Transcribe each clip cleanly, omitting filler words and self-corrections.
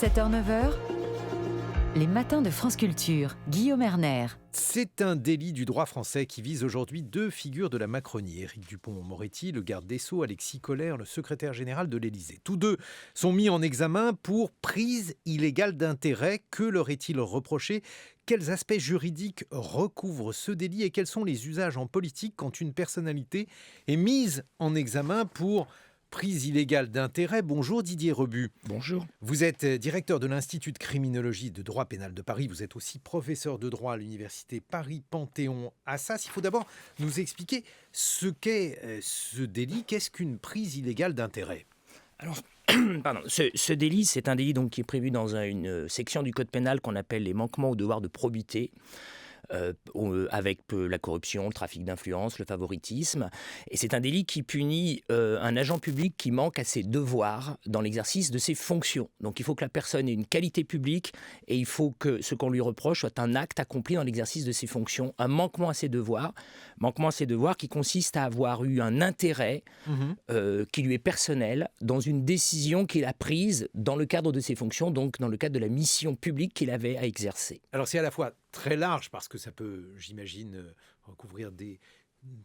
7h-9h, les matins de France Culture, Guillaume Erner. C'est un délit du droit français qui vise aujourd'hui deux figures de la Macronie. Éric Dupond-Moretti, le garde des Sceaux, Alexis Kohler, le secrétaire général de l'Élysée. Tous deux sont mis en examen pour prise illégale d'intérêt. Que leur est-il reproché ? Quels aspects juridiques recouvre ce délit et quels sont les usages en politique quand une personnalité est mise en examen pour prise illégale d'intérêt? Bonjour Didier Rebut. Bonjour. Vous êtes directeur de l'Institut de criminologie de droit pénal de Paris. Vous êtes aussi professeur de droit à l'université Paris-Panthéon-Assas. Il faut d'abord nous expliquer ce qu'est ce délit. Qu'est-ce qu'une prise illégale d'intérêt ? Alors, ce délit, c'est un délit donc, qui est prévu dans une section du Code pénal qu'on appelle les manquements au devoir de probité. Avec la corruption, le trafic d'influence, le favoritisme. Et c'est un délit qui punit un agent public qui manque à ses devoirs dans l'exercice de ses fonctions. Donc il faut que la personne ait une qualité publique et il faut que ce qu'on lui reproche soit un acte accompli dans l'exercice de ses fonctions, un manquement à ses devoirs qui consiste à avoir eu un intérêt qui lui est personnel dans une décision qu'il a prise dans le cadre de ses fonctions, donc dans le cadre de la mission publique qu'il avait à exercer. Alors c'est à la fois très large parce que ça peut, j'imagine, recouvrir des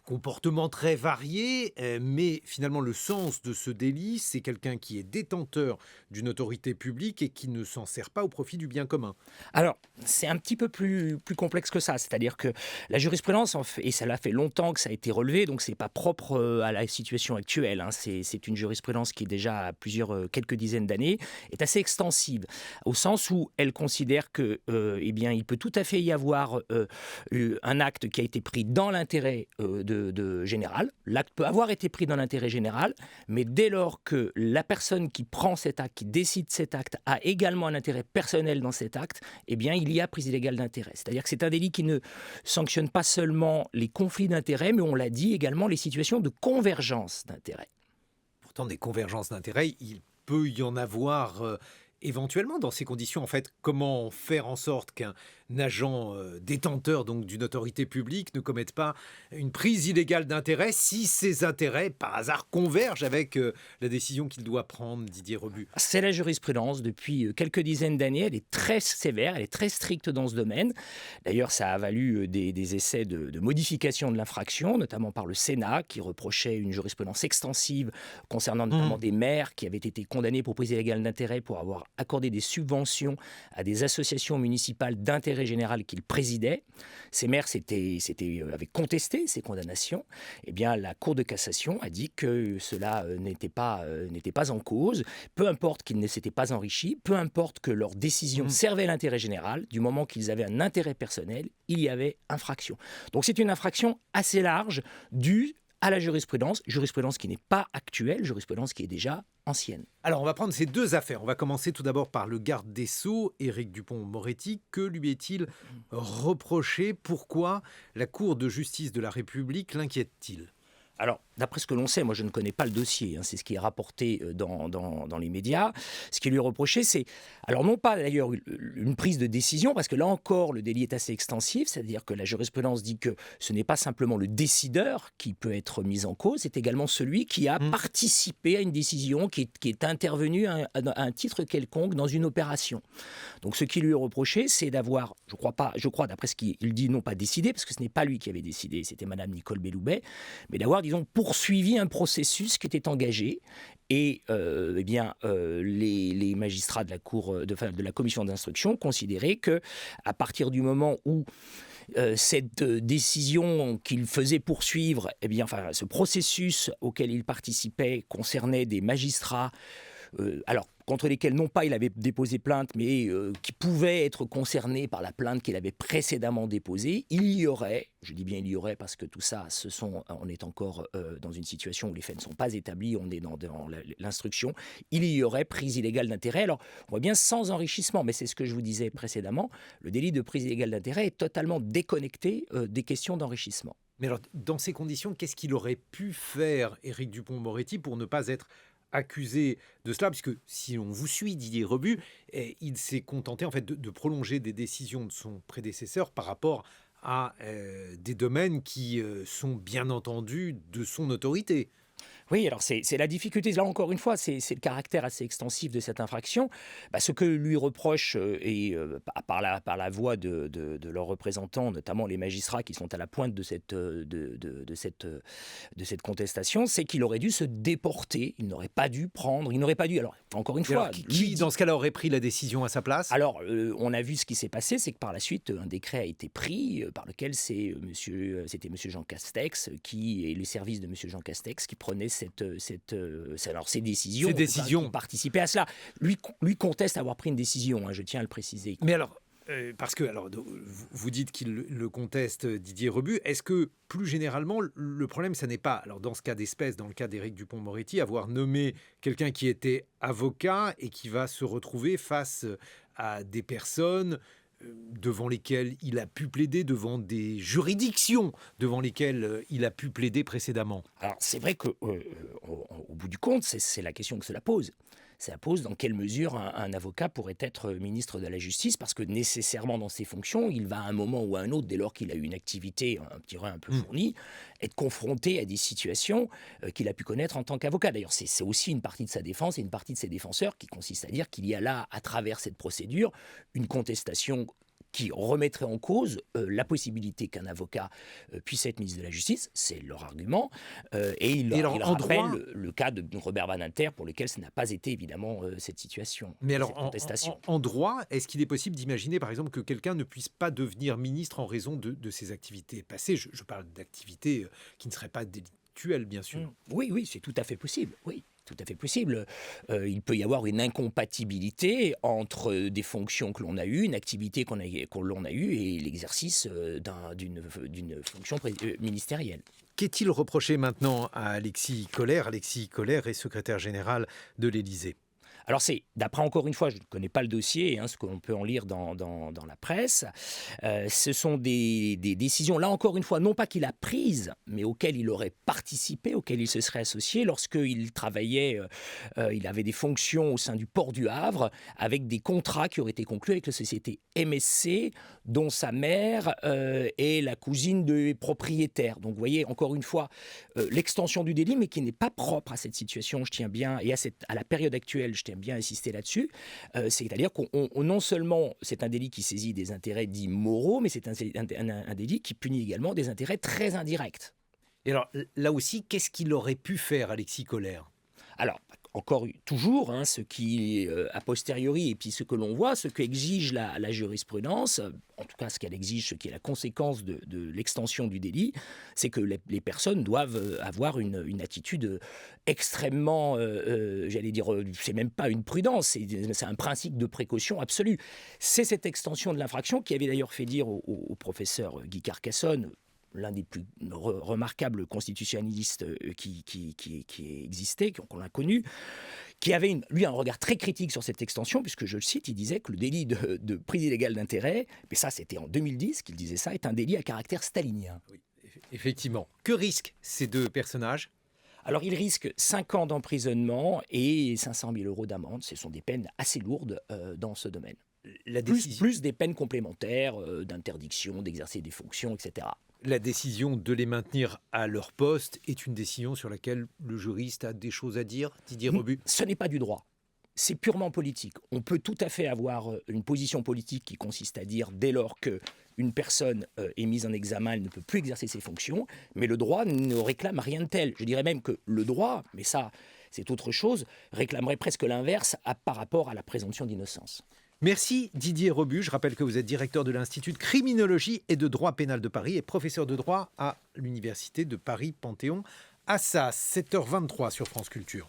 comportements très variés, mais finalement le sens de ce délit, c'est quelqu'un qui est détenteur d'une autorité publique et qui ne s'en sert pas au profit du bien commun. Alors, c'est un petit peu plus complexe que ça, c'est-à-dire que la jurisprudence, et ça l'a fait longtemps que ça a été relevé, donc c'est pas propre à la situation actuelle, c'est une jurisprudence qui est déjà à quelques dizaines d'années, est assez extensive, au sens où elle considère que, il peut tout à fait y avoir un acte qui a été pris dans l'intérêt général. L'acte peut avoir été pris dans l'intérêt général, mais dès lors que la personne qui prend cet acte, qui décide cet acte, a également un intérêt personnel dans cet acte, il y a prise illégale d'intérêt. C'est-à-dire que c'est un délit qui ne sanctionne pas seulement les conflits d'intérêts, mais on l'a dit également les situations de convergence d'intérêts. Pourtant, des convergences d'intérêts, il peut y en avoir éventuellement dans ces conditions. En fait, comment faire en sorte qu'un agent détenteur donc d'une autorité publique ne commette pas une prise illégale d'intérêt si ses intérêts, par hasard, convergent avec la décision qu'il doit prendre, Didier Rebut ? C'est la jurisprudence depuis quelques dizaines d'années. Elle est très sévère, elle est très stricte dans ce domaine. D'ailleurs, ça a valu des essais de modification de l'infraction, notamment par le Sénat, qui reprochait une jurisprudence extensive concernant notamment des maires qui avaient été condamnés pour prise illégale d'intérêt pour avoir accordé des subventions à des associations municipales d'intérêt général qu'il présidait. Ces maires avaient contesté ces condamnations. La Cour de cassation a dit que cela n'était pas en cause, peu importe qu'ils ne s'étaient pas enrichis, peu importe que leur décision servait l'intérêt général, du moment qu'ils avaient un intérêt personnel, il y avait infraction. Donc c'est une infraction assez large due à la jurisprudence qui n'est pas actuelle, jurisprudence qui est déjà ancienne. Alors on va prendre ces deux affaires. On va commencer tout d'abord par le garde des Sceaux, Éric Dupond-Moretti. Que lui est-il reproché ? Pourquoi la Cour de justice de la République l'inquiète-t-il ? Alors, d'après ce que l'on sait, moi je ne connais pas le dossier, c'est ce qui est rapporté dans les médias. Ce qui lui est reproché, c'est, alors non pas d'ailleurs une prise de décision, parce que là encore le délit est assez extensif, c'est-à-dire que la jurisprudence dit que ce n'est pas simplement le décideur qui peut être mis en cause, c'est également celui qui a participé à une décision, qui est intervenu à un titre quelconque dans une opération. Donc ce qui lui est reproché, c'est d'avoir, je crois d'après ce qu'il dit, non pas décidé, parce que ce n'est pas lui qui avait décidé, c'était Madame Nicole Belloubet, mais d'avoir, disons, poursuivi un processus qui était engagé et les magistrats de la cour de la commission d'instruction considéraient que à partir du moment où cette décision qu'il faisait poursuivre, ce processus auquel il participait concernait des magistrats contre lesquels non pas il avait déposé plainte, mais qui pouvaient être concernés par la plainte qu'il avait précédemment déposée, il y aurait, je dis bien il y aurait parce que tout ça, on est encore dans une situation où les faits ne sont pas établis, on est dans l'instruction, il y aurait prise illégale d'intérêt. Alors, on voit bien sans enrichissement, mais c'est ce que je vous disais précédemment, le délit de prise illégale d'intérêt est totalement déconnecté des questions d'enrichissement. Mais alors, dans ces conditions, qu'est-ce qu'il aurait pu faire, Éric Dupond-Moretti, pour ne pas être accusé de cela, puisque si on vous suit, Didier Rebut, il s'est contenté en fait de prolonger des décisions de son prédécesseur par rapport à des domaines qui sont bien entendu de son autorité. Oui, alors c'est la difficulté, là encore une fois, c'est le caractère assez extensif de cette infraction. Ce que lui reprochent, par la voix de leurs représentants, notamment les magistrats qui sont à la pointe de cette contestation, c'est qu'il aurait dû se déporter, il n'aurait pas dû prendre, il n'aurait pas dû, alors encore une Et fois... alors, qui, dans ce cas-là, aurait pris la décision à sa place? Alors, on a vu ce qui s'est passé, c'est que par la suite, un décret a été pris par lequel c'était monsieur Jean Castex et les services de monsieur Jean Castex qui prenaient ces décisions, qui participaient à cela. Lui conteste avoir pris une décision, je tiens à le préciser. Mais alors, parce que vous dites qu'il le conteste, Didier Rebu. Est-ce que, plus généralement, le problème, ça n'est pas, alors dans ce cas d'espèce, dans le cas d'Éric Dupond-Moretti, avoir nommé quelqu'un qui était avocat et qui va se retrouver face à des personnes devant lesquelles il a pu plaider, devant des juridictions devant lesquelles il a pu plaider précédemment? Alors, c'est vrai qu'au bout du compte, c'est la question que cela pose. Ça pose dans quelle mesure un avocat pourrait être ministre de la Justice, parce que nécessairement dans ses fonctions, il va à un moment ou à un autre, dès lors qu'il a eu une activité un peu fournie, être confronté à des situations qu'il a pu connaître en tant qu'avocat. D'ailleurs, c'est aussi une partie de sa défense et une partie de ses défenseurs qui consiste à dire qu'il y a là, à travers cette procédure, une contestation qui remettrait en cause la possibilité qu'un avocat puisse être ministre de la Justice, c'est leur argument, et il rappelle le cas de Robert Badinter, pour lequel ça n'a pas été évidemment cette situation. Mais alors, contestation. en droit, est-ce qu'il est possible d'imaginer, par exemple, que quelqu'un ne puisse pas devenir ministre en raison de ses activités passées? Je parle d'activités qui ne seraient pas délictuelles, bien sûr. Oui, c'est tout à fait possible, oui. Tout à fait possible. Il peut y avoir une incompatibilité entre des fonctions que l'on a eues, une activité que l'on a eue et l'exercice d'une fonction ministérielle. Qu'est-il reproché maintenant à Alexis Collère? Alexis Collère est secrétaire général de l'Élysée. Alors d'après encore une fois, je ne connais pas le dossier, ce qu'on peut en lire dans la presse, ce sont des décisions, là encore une fois, non pas qu'il a prises, mais auxquelles il aurait participé, auxquelles il se serait associé lorsqu'il travaillait, il avait des fonctions au sein du port du Havre, avec des contrats qui auraient été conclus avec la société MSC, dont sa mère est la cousine des propriétaires. Donc vous voyez, encore une fois, l'extension du délit, mais qui n'est pas propre à cette situation, je tiens bien, et à la période actuelle, je tiens bien insister là-dessus, c'est-à-dire qu'on non seulement c'est un délit qui saisit des intérêts dits moraux, mais c'est un délit qui punit également des intérêts très indirects. Et alors là aussi, qu'est-ce qu'il aurait pu faire, Alexis Collère? Alors, encore toujours, ce qui, a posteriori, et puis ce que l'on voit, ce qu'exige la jurisprudence, en tout cas ce qu'elle exige, ce qui est la conséquence de l'extension du délit, c'est que les personnes doivent avoir une attitude extrêmement, j'allais dire, c'est même pas une prudence, c'est un principe de précaution absolue. C'est cette extension de l'infraction qui avait d'ailleurs fait dire au professeur Guy Carcassonne, l'un des plus remarquables constitutionnalistes qui existait, qu'on a connu, qui avait lui un regard très critique sur cette extension, puisque je le cite, il disait que le délit de prise illégale d'intérêt, mais ça c'était en 2010 qu'il disait ça, est un délit à caractère stalinien. Oui, effectivement. Que risquent ces deux personnages? Alors, ils risquent 5 ans d'emprisonnement et 500 000 € d'amende. Ce sont des peines assez lourdes dans ce domaine. Plus des peines complémentaires d'interdiction d'exercer des fonctions, etc. La décision de les maintenir à leur poste est une décision sur laquelle le juriste a des choses à dire, Didier Rebu? Ce n'est pas du droit. C'est purement politique. On peut tout à fait avoir une position politique qui consiste à dire, dès lors qu'une personne est mise en examen, elle ne peut plus exercer ses fonctions, mais le droit ne réclame rien de tel. Je dirais même que le droit, mais ça c'est autre chose, réclamerait presque l'inverse par rapport à la présomption d'innocence. Merci Didier Rebu. Je rappelle que vous êtes directeur de l'Institut de criminologie et de droit pénal de Paris et professeur de droit à l'Université de Paris Panthéon-Assas. 7h23 sur France Culture.